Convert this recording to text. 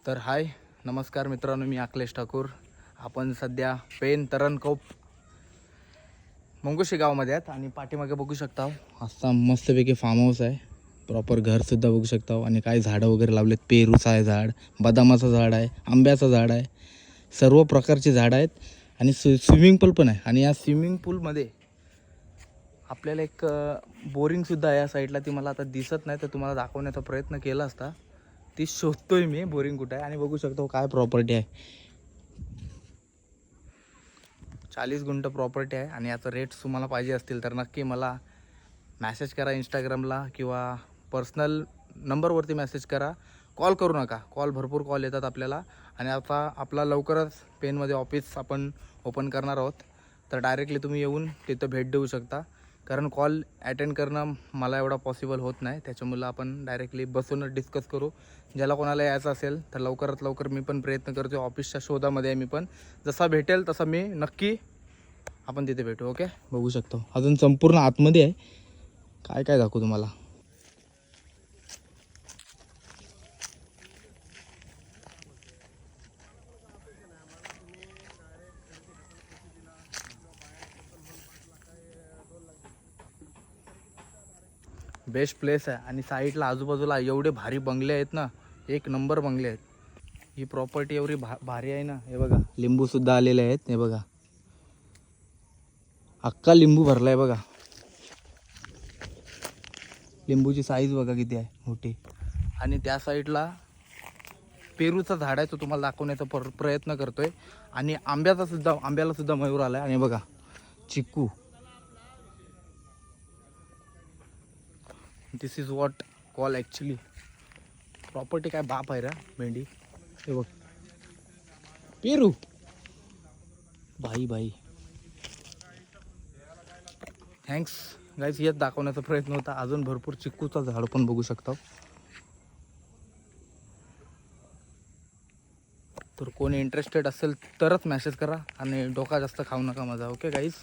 तर हाय नमस्कार मित्रांनो, मी अखिलेश ठाकूर. आपण सध्या पेन तरणकोप मंगोशी गावामध्ये आहेत आणि पाठीमागे बघू शकता असा मस्तपैकी फार्म हाऊस आहे. प्रॉपर घरसुद्धा बघू शकता आणि काय झाडं वगैरे लावलेत. पेरूचं आहे झाड, बदामाचं झाड आहे, आंब्याचं झाड आहे, सर्व प्रकारची झाडं आहेत आणि स्विमिंग पूल पण आहे. आणि या स्विमिंग पूलमध्ये आपल्याला एक बोरिंगसुद्धा आहे या साईडला. ती मला आता दिसत नाही, तर तुम्हाला दाखवण्याचा प्रयत्न केला असता. ती शोधतोय मी बोरिंग कुठं आहे. आणि बघू शकतो काय प्रॉपर्टी आहे. 40 गुंठ प्रॉपर्टी आहे आणि याचा रेट्स तुम्हाला पाहिजे असतील तर नक्की मला मॅसेज करा इंस्टाग्रामला किंवा पर्सनल नंबरवरती मॅसेज करा. कॉल करू नका. भरपूर कॉल येतात आपल्याला. आणि आता आपला लवकरच पेनमध्ये ऑफिस आपण ओपन करणार आहोत, तर डायरेक्टली तुम्ही येऊन तिथं भेट देऊ शकता. कारण कॉल अटेंड करणं मला एवढा पॉसिबल होत नाही, त्याच्यामुळं आपण डायरेक्टली बसूनच डिस्कस करू. ज्याला कोणाला यायचं असेल तर लवकरात लवकर मी पण प्रयत्न करतो. ऑफिसच्या शोधामध्ये आहे मी पण. जसा भेटेल तसा मी नक्की आपण तिथे भेटू. ओके, बघू शकतो अजून संपूर्ण आतमध्ये आहे. काय काय दाखवू तुम्हाला. बेस्ट प्लेस आहे आणि साईडला आजूबाजूला एवढे भारी बंगले आहेत ना, एक नंबर बंगले आहेत. ही प्रॉपर्टी एवढी भारी आहे ना. हे बघा लिंबू सुद्धा आलेले आहेत. हे बघा अख्खा लिंबू भरलाय बघा. लिंबूची साईज बघा किती आहे मोठी. आणि त्या साईडला पेरूचं झाड आहे, तो तुम्हाला दाखवण्याचा प्रयत्न करतोय. आणि आंब्याला सुद्धा मयूर आलाय. आणि बघा चिक्कू. This is what call actually property. काय बाप आहे रा भेंडी. हे बघ पेरू भाई. Thanks guys. येत दाखवण्याचा प्रयत्न होता. अजून भरपूर चिक्कूचा झाड पण बघू शकता. तर कोणी इंटरेस्टेड असेल तरच मेसेज करा आणि डोका जास्त खाऊ नका माझा. Okay guys.